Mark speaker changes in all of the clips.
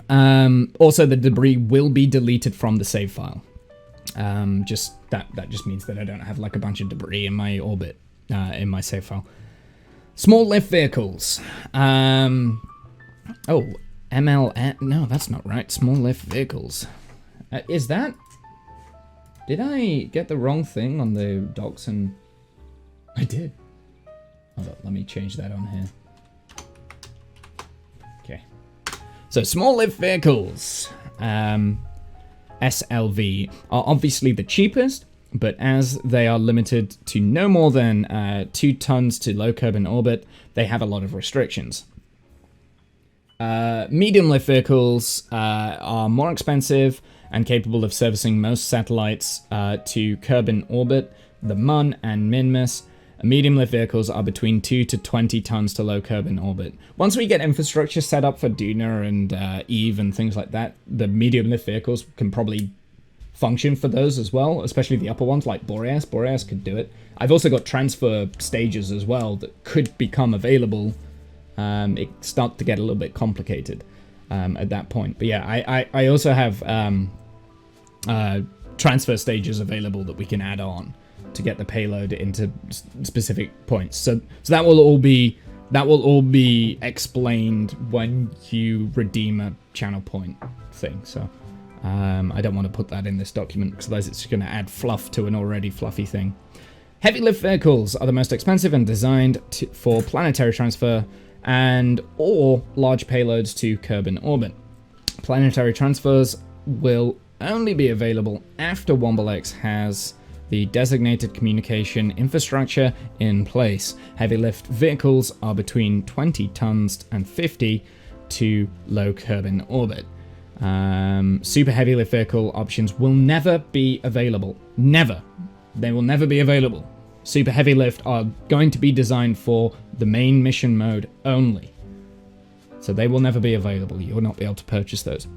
Speaker 1: Also, the debris will be deleted from the save file. That just means that I don't have like a bunch of debris in my orbit in my save file. Small lift vehicles. Oh, ML. No, that's not right. Small lift vehicles. Is that? Did I get the wrong thing on the docs? And I did. Hold on, let me change that on here. Okay. So small lift vehicles. SLV are obviously the cheapest, but as they are limited to no more than 2 tons to low curb in orbit, they have a lot of restrictions. Medium lift vehicles are more expensive and capable of servicing most satellites to curb in orbit, the MUN and MINMIS. Medium lift vehicles are between 2 to 20 tons to low curb in orbit. Once we get infrastructure set up for Duna and Eve and things like that, the medium lift vehicles can probably function for those as well, especially the upper ones like Boreas. Boreas could do it. I've also got transfer stages as well that could become available. It starts to get a little bit complicated at that point. But yeah, I also have transfer stages available that we can add on to get the payload into specific points. So that will all be explained when you redeem a channel point thing. So I don't want to put that in this document because otherwise it's going to add fluff to an already fluffy thing. Heavy lift vehicles are the most expensive and designed for planetary transfer and or large payloads to curb in orbit. Planetary transfers will only be available after WombleX has the designated communication infrastructure in place. Heavy lift vehicles are between 20 tons and 50 to low curb in orbit. Super heavy lift vehicle options will never be available. Never. They will never be available. Super heavy lift are going to be designed for the main mission mode only. So they will never be available. You will not be able to purchase those.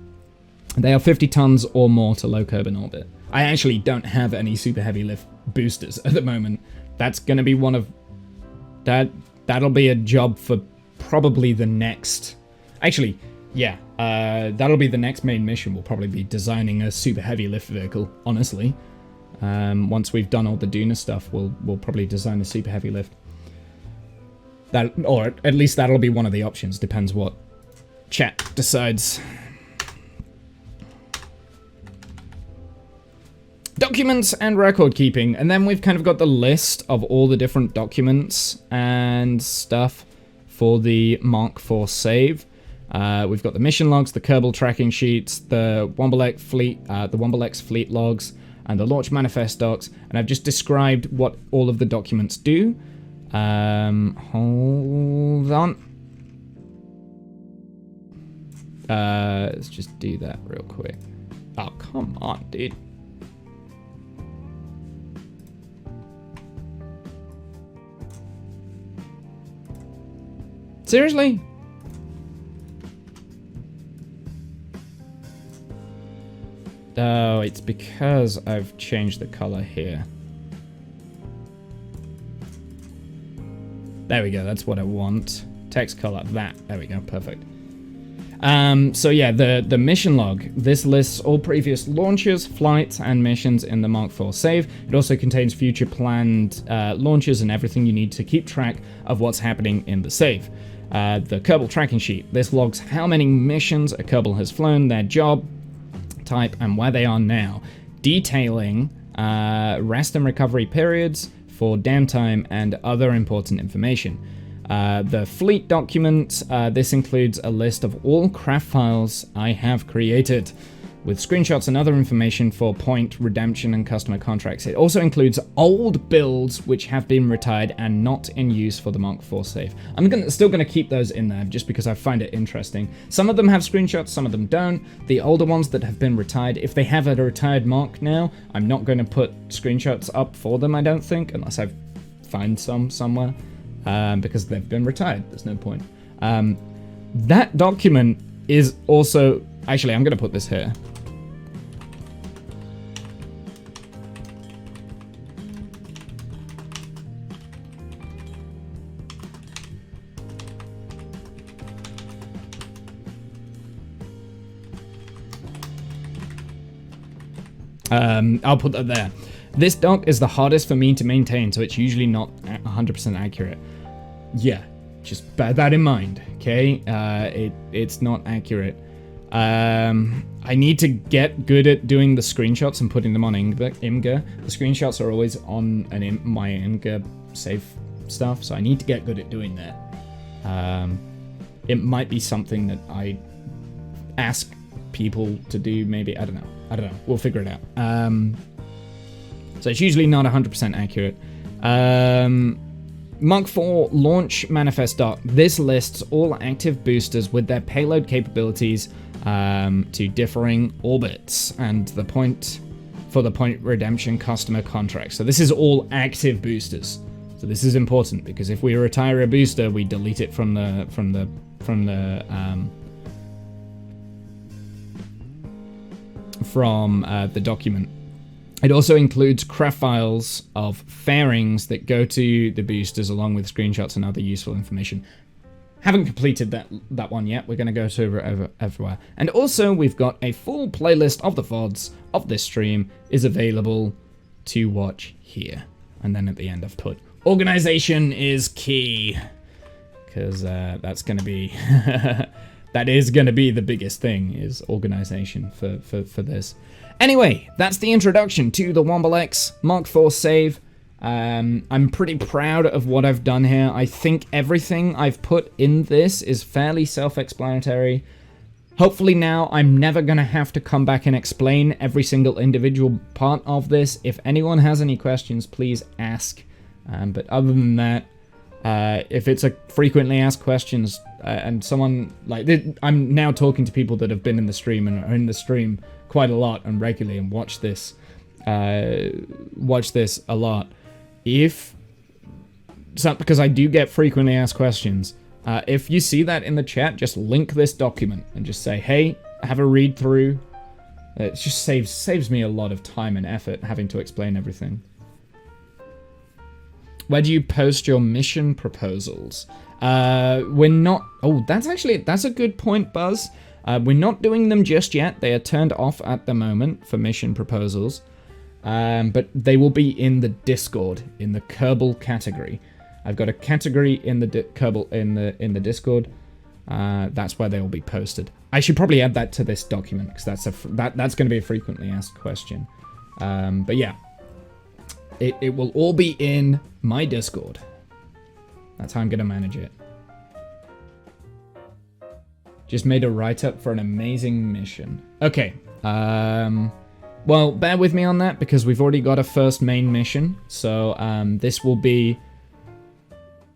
Speaker 1: They are 50 tons or more to low curb in orbit. I actually don't have any super heavy lift boosters at the moment. That's going to be one of... That'll be a job for probably the next... Actually, yeah. That'll be the next main mission. We'll probably be designing a super heavy lift vehicle, honestly. Once we've done all the Duna stuff, we'll probably design a super heavy lift. Or at least that'll be one of the options. Depends what chat decides. Documents and record keeping, and then we've kind of got the list of all the different documents and stuff for the Mk4 save. We've got the mission logs, the Kerbal tracking sheets, the WombleX fleet logs, and the launch manifest docs. And I've just described what all of the documents do. Hold on. Let's just do that real quick. Oh, come on, dude. Seriously? Oh, it's because I've changed the color here. There we go, that's what I want. Text color, that. There we go, perfect. So yeah, the mission log. This lists all previous launches, flights, and missions in the Mk4 save. It also contains future planned launches and everything you need to keep track of what's happening in the save. The Kerbal tracking sheet. This logs how many missions a Kerbal has flown, their job type, and where they are now, detailing rest and recovery periods for downtime and other important information. The fleet document, this includes a list of all craft files I have created, with screenshots and other information for point, redemption, and customer contracts. It also includes old builds which have been retired and not in use for the Mk4 save. I'm still going to keep those in there just because I find it interesting. Some of them have screenshots, some of them don't. The older ones that have been retired, if they have a retired Mark now, I'm not going to put screenshots up for them, I don't think, unless I find some somewhere, because they've been retired. There's no point. That document is also... Actually, I'm going to put this here. I'll put that there. This doc is the hardest for me to maintain, so it's usually not 100% accurate. Yeah, just bear that in mind, okay? It's not accurate. I need to get good at doing the screenshots and putting them on Imgur. The screenshots are always on my Imgur save stuff, so I need to get good at doing that. It might be something that I ask people to do, maybe. I don't know. We'll figure it out. So it's usually not 100% accurate. Mk4 launch manifest doc. This lists all active boosters with their payload capabilities to differing orbits and the point redemption customer contract. So this is all active boosters. So this is important because if we retire a booster, we delete it from the document. It also includes craft files of fairings that go to the boosters along with screenshots and other useful information. Haven't completed that one yet. We're going to go to everywhere. And also, we've got a full playlist of the VODs of this stream is available to watch here. And then at the end I've put, organization is key. Because that's going to be... that is going to be the biggest thing, is organization for this. Anyway, that's the introduction to the WombleX Mk4 save. I'm pretty proud of what I've done here. I think everything I've put in this is fairly self-explanatory. Hopefully now I'm never going to have to come back and explain every single individual part of this. If anyone has any questions, please ask. But other than that, if it's a frequently asked questions and someone like I'm now talking to people that have been in the stream and are in the stream quite a lot and regularly and watch this a lot. Because I do get frequently asked questions, if you see that in the chat, just link this document and just say, hey, have a read through. It just saves me a lot of time and effort having to explain everything. Where do you post your mission proposals? We're not... Oh, that's a good point, Buzz. We're not doing them just yet. They are turned off at the moment for mission proposals. But they will be in the Discord, in the Kerbal category. I've got a category in the Kerbal in the Discord. That's where they will be posted. I should probably add that to this document because that's going to be a frequently asked question. But yeah, it will all be in my Discord. That's how I'm going to manage it. Just made a write-up for an amazing mission. Okay. Well, bear with me on that because we've already got a first main mission. So this will be...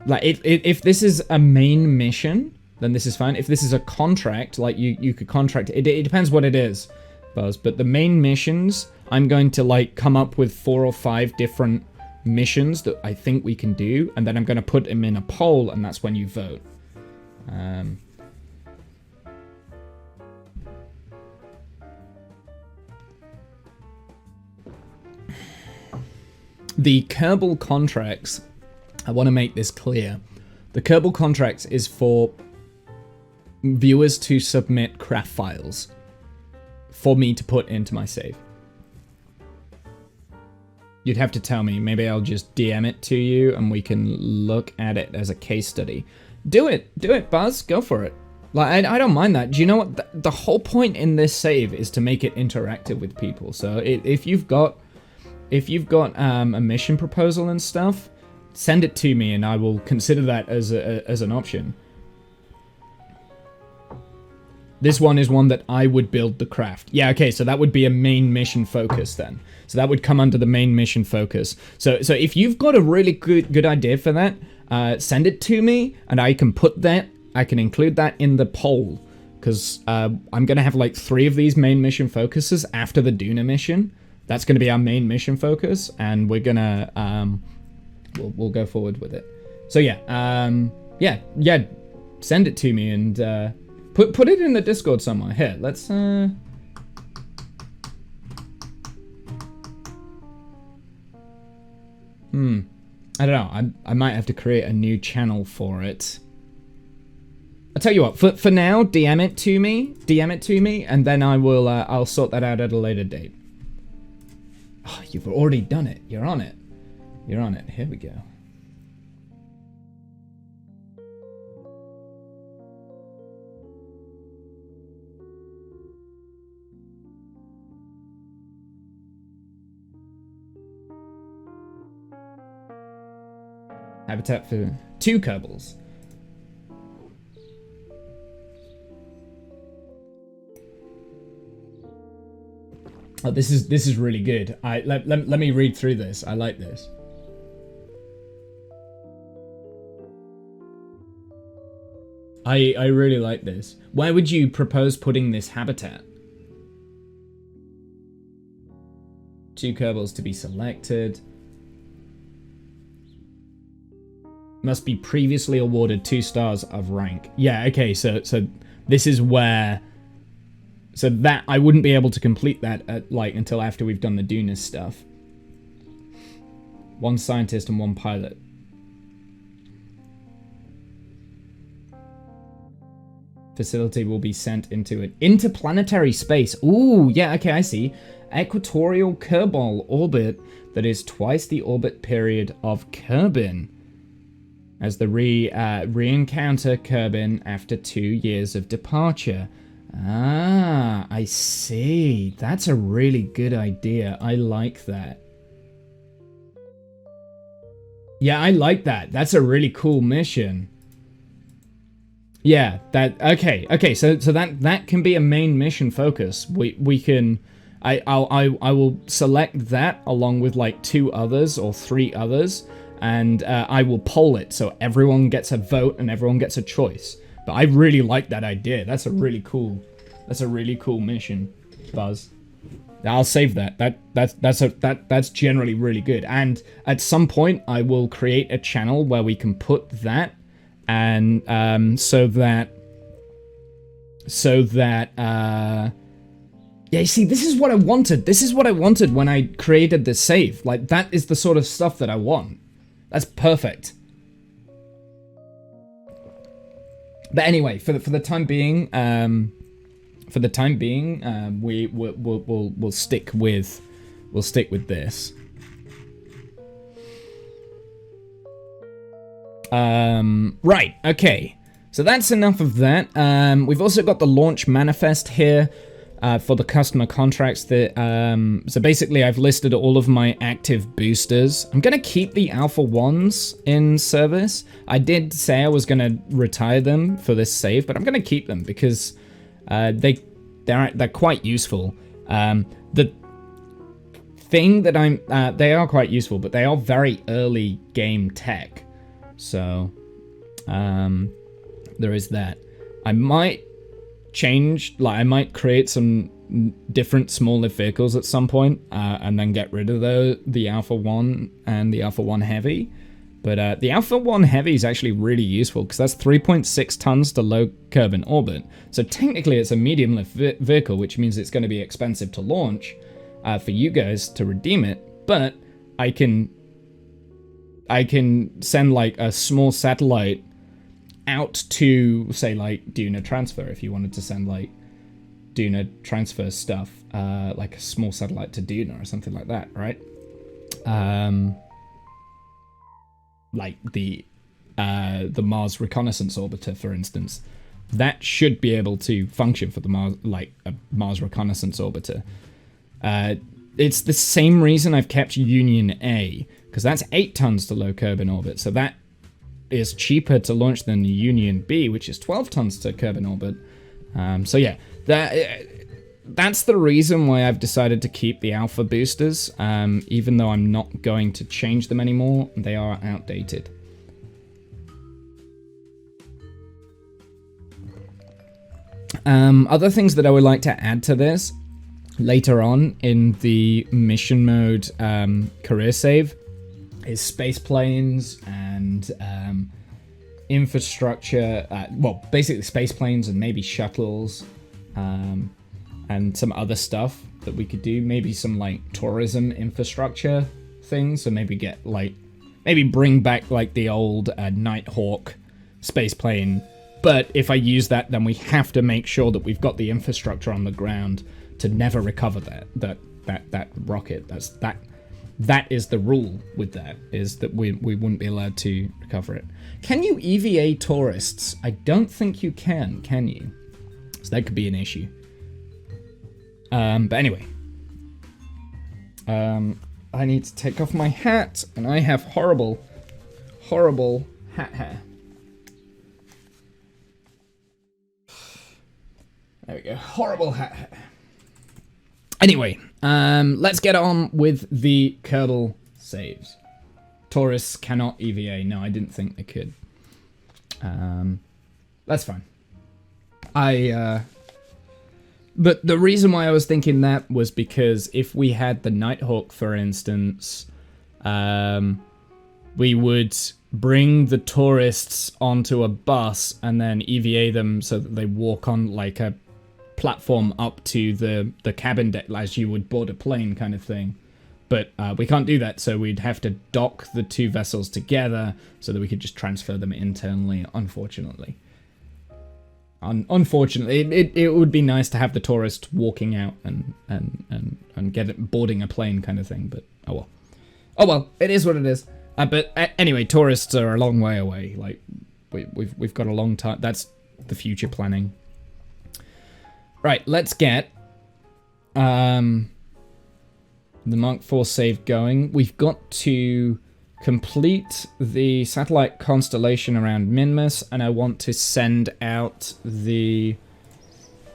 Speaker 1: Like, if this is a main mission, then this is fine. If this is a contract, like you could contract... It depends what it is, Buzz. But the main missions, I'm going to like come up with 4 or 5 different missions that I think we can do. And then I'm going to put them in a poll, and that's when you vote. The Kerbal contracts, I want to make this clear. The Kerbal contracts is for viewers to submit craft files for me to put into my save. You'd have to tell me. Maybe I'll just DM it to you and we can look at it as a case study. Do it, Buzz. Go for it. Like, I don't mind that. Do you know what? The whole point in this save is to make it interactive with people. So if you've got a mission proposal and stuff, send it to me and I will consider that as an option. This one is one that I would build the craft. Yeah, okay, so that would be a main mission focus then. So that would come under the main mission focus. So if you've got a really good idea for that, send it to me and I can include that in the poll. Because I'm going to have like 3 of these main mission focuses after the Duna mission. That's going to be our main mission focus, and we're going to, we'll go forward with it. So yeah, yeah, send it to me and put it in the Discord somewhere. Here, let's, I don't know, I might have to create a new channel for it. I'll tell you what, for now, DM it to me, and then I will, I'll sort that out at a later date. Oh, you've already done it. You're on it. You're on it. Here we go. Habitat for 2 Kerbals. Oh, this is really good. Let me read through this. I like this. I really like this. Where would you propose putting this habitat? 2 Kerbals to be selected. Must be previously awarded 2 stars of rank. Yeah, okay, so this is where... So that, I wouldn't be able to complete that until after we've done the Dunas stuff. 1 scientist and 1 pilot. Facility will be sent into an interplanetary space. Ooh, yeah, okay, I see. Equatorial Kerbal orbit that is twice the orbit period of Kerbin. As the re-encounter Kerbin after 2 years of departure. Ah, I see. That's a really good idea. I like that. Yeah, I like that. That's a really cool mission. Yeah, okay, so that can be a main mission focus. We can I will select that along with like 2 others or 3 others, and I will poll it so everyone gets a vote and everyone gets a choice. But I really like that idea. That's a really cool mission, Buzz. I'll save that. That's generally really good. And at some point I will create a channel where we can put that, and so that yeah, you see, this is what I wanted. This is what I wanted when I created this save. Like, that is the sort of stuff that I want. That's perfect. But anyway, for the time being, we'll stick with this. Right. Okay. So that's enough of that. We've also got the launch manifest here. For the customer contracts that, so basically I've listed all of my active boosters. I'm going to keep the Alpha 1s in service. I did say I was going to retire them for this save, but I'm going to keep them because they're quite useful. The thing that they are quite useful, but they are very early game tech. So, there is that. I might I might create some different smaller vehicles at some point, and then get rid of the Alpha 1 and the Alpha 1 Heavy. But the Alpha 1 Heavy is actually really useful because that's 3.6 tons to low Kerbin orbit. So technically it's a medium lift vehicle, which means it's going to be expensive to launch for you guys to redeem it. But I can send like a small satellite out to, say, like Duna transfer, if you wanted to send like Duna transfer stuff, like a small satellite to Duna or something like that, right? Like the Mars reconnaissance orbiter, for instance, that should be able to function for the Mars reconnaissance orbiter. It's the same reason I've kept Union A, because that's 8 tons to low Kerbin orbit, so that is cheaper to launch than the Union B, which is 12 tons to Kerbin orbit. So yeah, that's the reason why I've decided to keep the Alpha boosters, even though I'm not going to change them anymore. They are outdated. Other things that I would like to add to this later on in the mission mode career save is space planes and infrastructure, well, basically space planes and maybe shuttles, and some other stuff that we could do. Maybe some like tourism infrastructure things, so maybe bring back like the old Nighthawk space plane. But if I use that, then we have to make sure that we've got the infrastructure on the ground to never recover that that rocket. That is the rule with that, is that we wouldn't be allowed to recover it. Can you EVA tourists? I don't think you can you? So that could be an issue. But anyway. I need to take off my hat, and I have horrible hat hair. There we go, horrible hat hair. Anyway, let's get on with the Curdle saves. Tourists cannot EVA. No, I didn't think they could. That's fine. But the reason why I was thinking that was because if we had the Nighthawk, for instance, we would bring the tourists onto a bus and then EVA them so that they walk on like a platform up to the cabin deck as you would board a plane kind of thing. But we can't do that, so we'd have to dock the two vessels together so that we could just transfer them internally, unfortunately. Unfortunately, it would be nice to have the tourist walking out and get it boarding a plane kind of thing, but oh well. Oh well, it is what it is. But anyway, tourists are a long way away. Like we've got a long time. That's the future planning. Right, let's get the Mk4 save going. We've got to complete the satellite constellation around Minmus, and I want to send out the...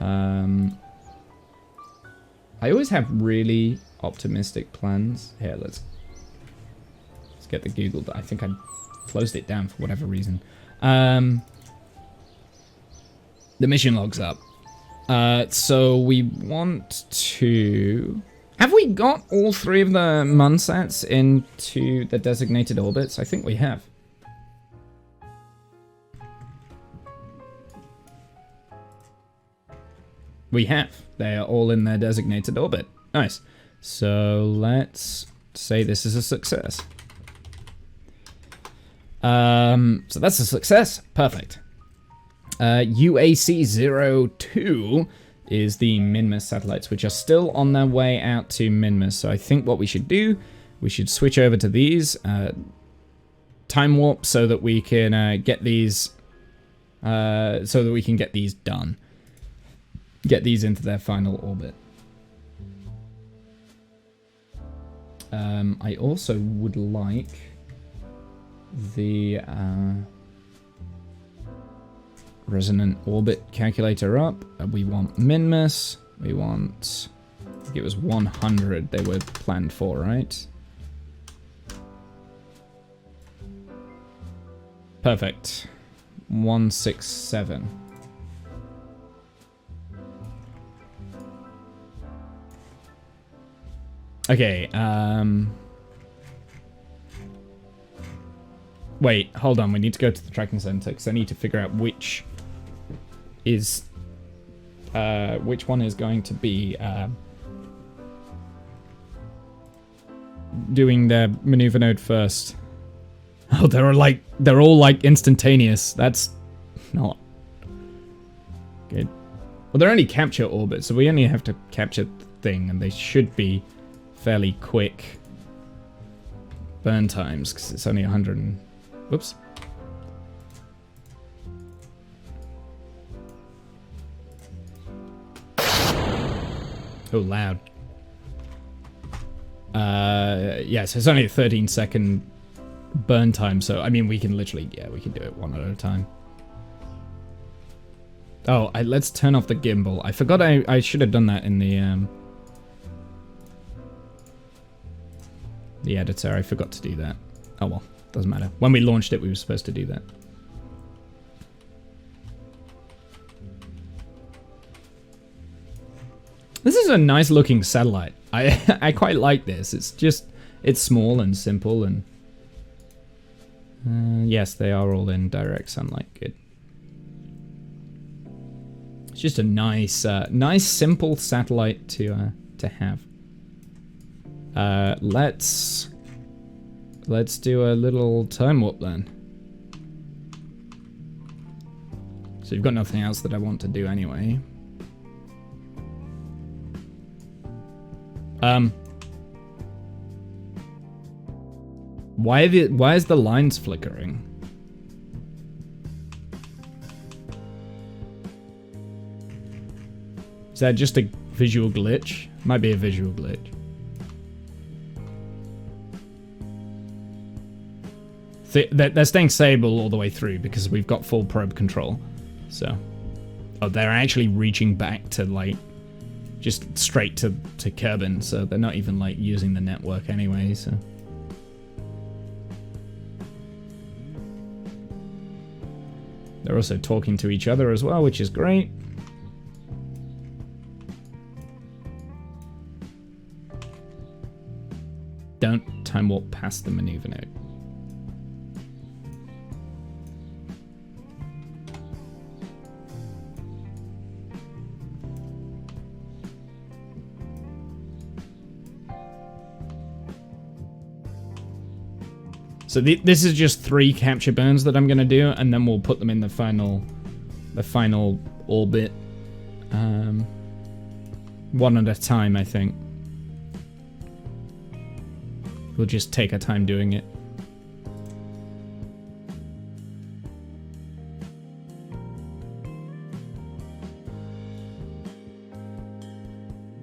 Speaker 1: I always have really optimistic plans. Here, let's get the Google. I think I closed it down for whatever reason. The mission log's up. So we want to... Have we got all three of the Munsats into the designated orbits? I think we have. We have. They are all in their designated orbit. Nice. So let's say this is a success. So that's a success. Perfect. UAC-02 is the Minmus satellites, which are still on their way out to Minmus. So I think what we should do, we should switch over to these, time warp, so that we can get these, done. Get these into their final orbit. I also would like the resonant orbit calculator up. We want Minmus. We want... I think it was 100 they were planned for, right? Perfect. 167. Okay, wait, hold on. We need to go to the tracking center because I need to figure out which one is going to be doing their maneuver node first. Oh, they're all like instantaneous. That's not good. Well, they're only capture orbits, so we only have to capture the thing, and they should be fairly quick burn times because it's only 100 and... Whoops. Oh, loud. Yeah, so it's only a 13-second burn time, so, I mean, we can literally, yeah, we can do it one at a time. Oh, let's turn off the gimbal. I forgot I should have done that in the editor. I forgot to do that. Oh, well, doesn't matter. When we launched it, we were supposed to do that. This is a nice looking satellite. I quite like this. It's small and simple, and yes, they are all in direct sunlight. Good. It's just a nice simple satellite to have. Let's do a little time warp then. So you've got nothing else that I want to do anyway. Why is the lines flickering? Is that just a visual glitch? Might be a visual glitch. They're staying stable all the way through because we've got full probe control. So, oh, they're actually reaching back to like just straight to Kerbin, so they're not even like using the network anyway. So, they're also talking to each other as well, which is great. Don't time warp past the maneuver node. So this is just 3 capture burns that I'm gonna do, and then we'll put them in the final orbit, one at a time. I think we'll just take our time doing it.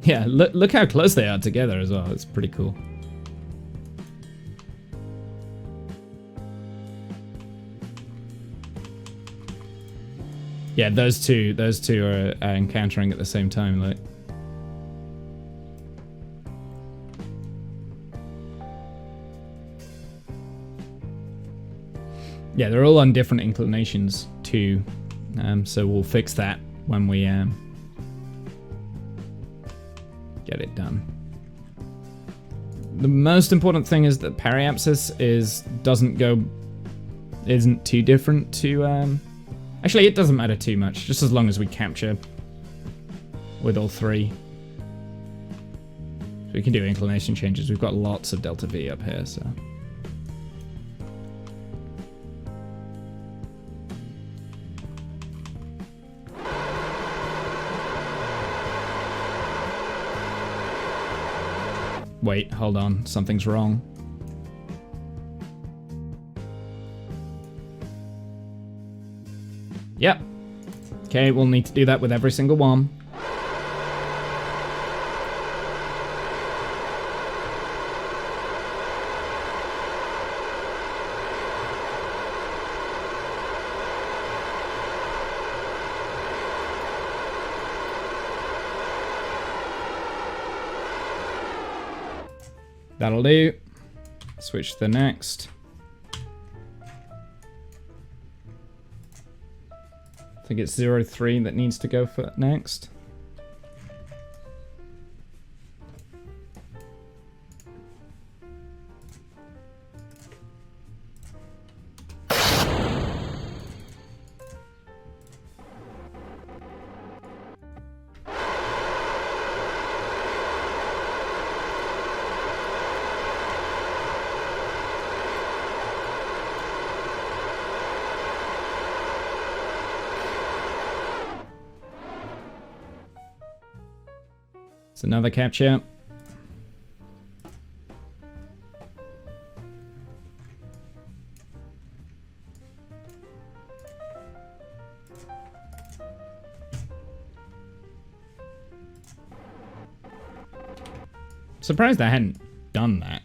Speaker 1: Yeah, look how close they are together as well. It's pretty cool. Yeah, those two are encountering at the same time, like. Yeah, they're all on different inclinations too, so we'll fix that when we get it done. The most important thing is that periapsis isn't too different to actually, it doesn't matter too much, just as long as we capture with all 3. So we can do inclination changes. We've got lots of delta V up here, so. Wait, hold on, something's wrong. Yep. Okay, we'll need to do that with every single one. That'll do. Switch to the next. I think it's 03 that needs to go for next. It's another capture. Surprised I hadn't done that.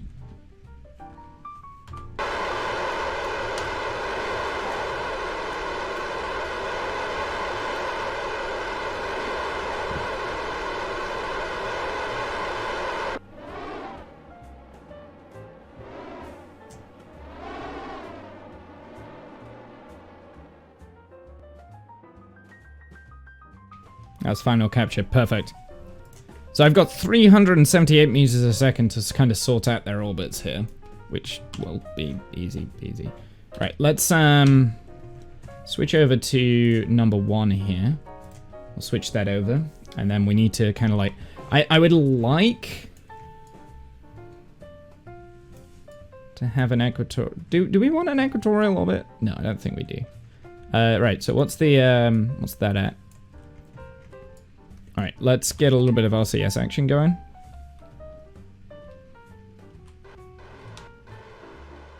Speaker 1: That's final capture, perfect. So I've got 378 meters a second to kind of sort out their orbits here, which will be easy peasy. Right, let's switch over to number 1 here. We'll switch that over, and then we need to kind of like, I would like to have an equatorial. Do we want an equatorial orbit? No, I don't think we do. Right, so what's that at? Alright, let's get a little bit of RCS action going.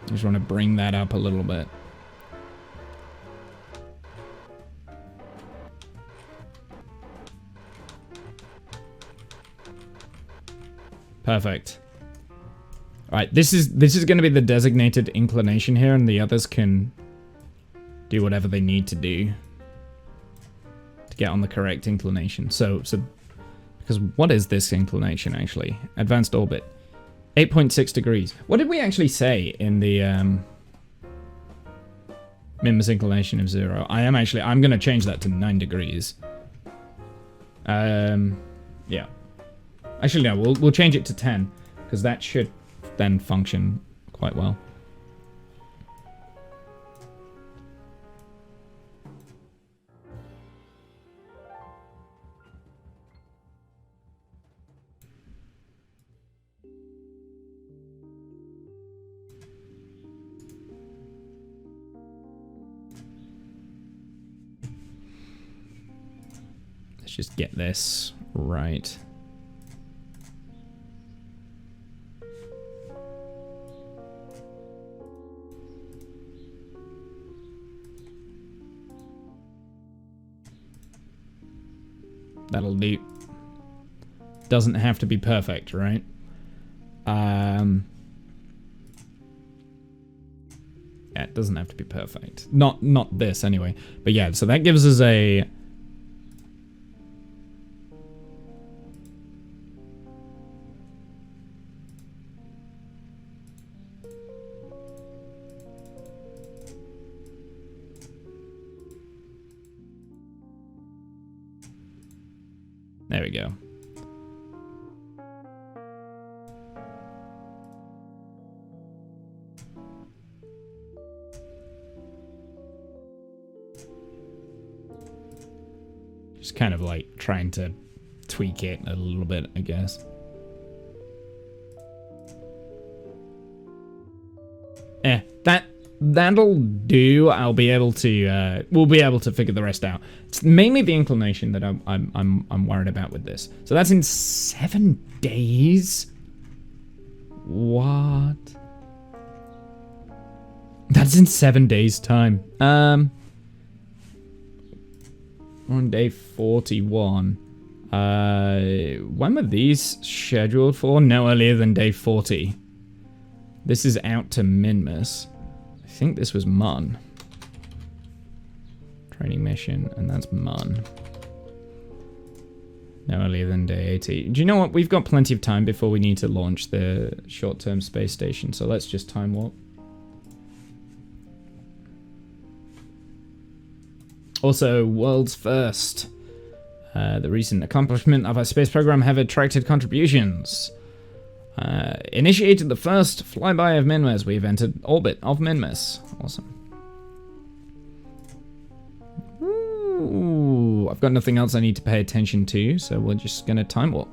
Speaker 1: Just want to bring that up a little bit. Perfect. Alright, this is going to be the designated inclination here, and the others can do whatever they need to do to get on the correct inclination. So because what is this inclination actually? Advanced orbit. 8.6 degrees. What did we actually say in the minimum inclination of 0? I'm going to change that to 9 degrees. Yeah. Actually, no, we'll change it to 10, because that should then function quite well. Let's just get this right. That'll do. Doesn't have to be perfect, right? Yeah, it doesn't have to be perfect. Not this anyway. But yeah, so that gives us a... There we go. Just kind of like trying to tweak it a little bit, I guess. That'll do. I'll be able to. We'll be able to figure the rest out. It's mainly the inclination that I'm worried about with this. So that's in 7 days. What? That's in 7 days' time. We're on day 41. When were these scheduled for? No earlier than day 40. This is out to Minmus. I think this was Mun. Training mission, and that's Mun. No earlier than day 80. Do you know what? We've got plenty of time before we need to launch the short-term space station, so let's just time warp. Also, world's first. The recent accomplishment of our space program have attracted contributions. Initiated the first flyby of Minmus. We've entered orbit of Minmus. Awesome. Ooh, I've got nothing else I need to pay attention to, so we're just gonna time warp.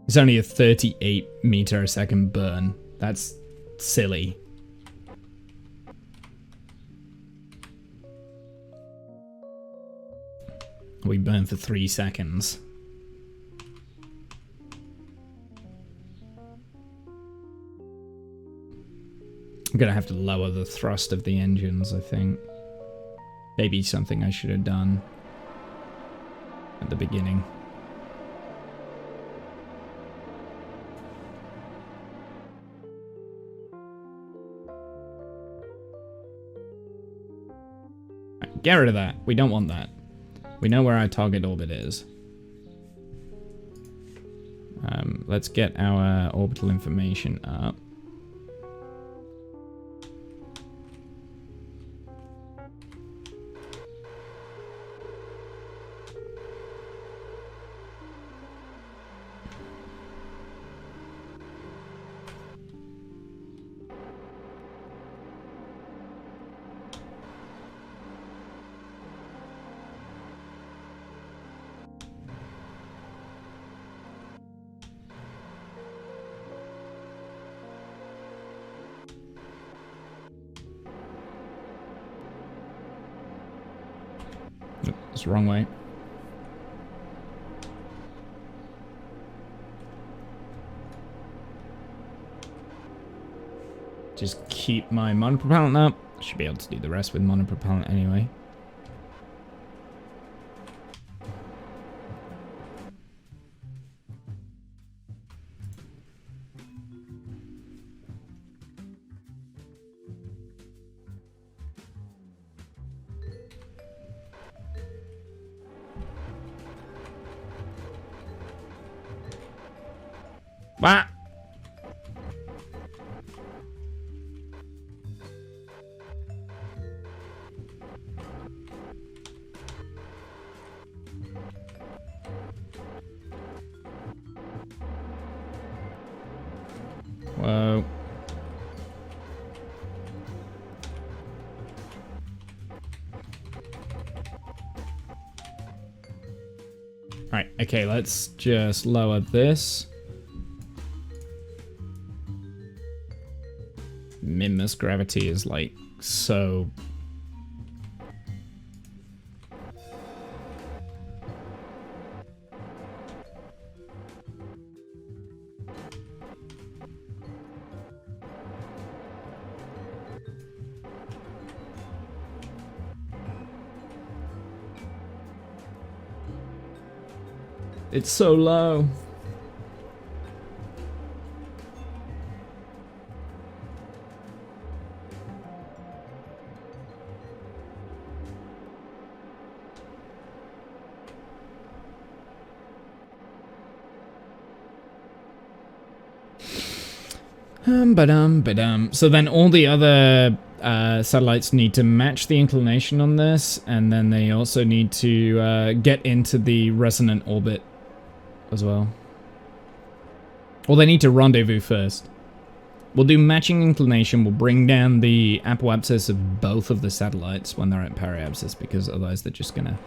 Speaker 1: It's only a 38 meter a second burn. That's silly. We burn for 3 seconds. I'm gonna have to lower the thrust of the engines, I think. Maybe something I should have done at the beginning. Get rid of that. We don't want that. We know where our target orbit is. Let's get our orbital information up. It's the wrong way. Just keep my monopropellant up. Should be able to do the rest with monopropellant anyway. Bah! Whoa. Alright, okay, let's just lower this. Minmus gravity is like so... It's so low. So then all the other satellites need to match the inclination on this, and then they also need to get into the resonant orbit as well. Or they need to rendezvous first. We'll do matching inclination. We'll bring down the apoapsis of both of the satellites when they're at periapsis, because otherwise they're just gonna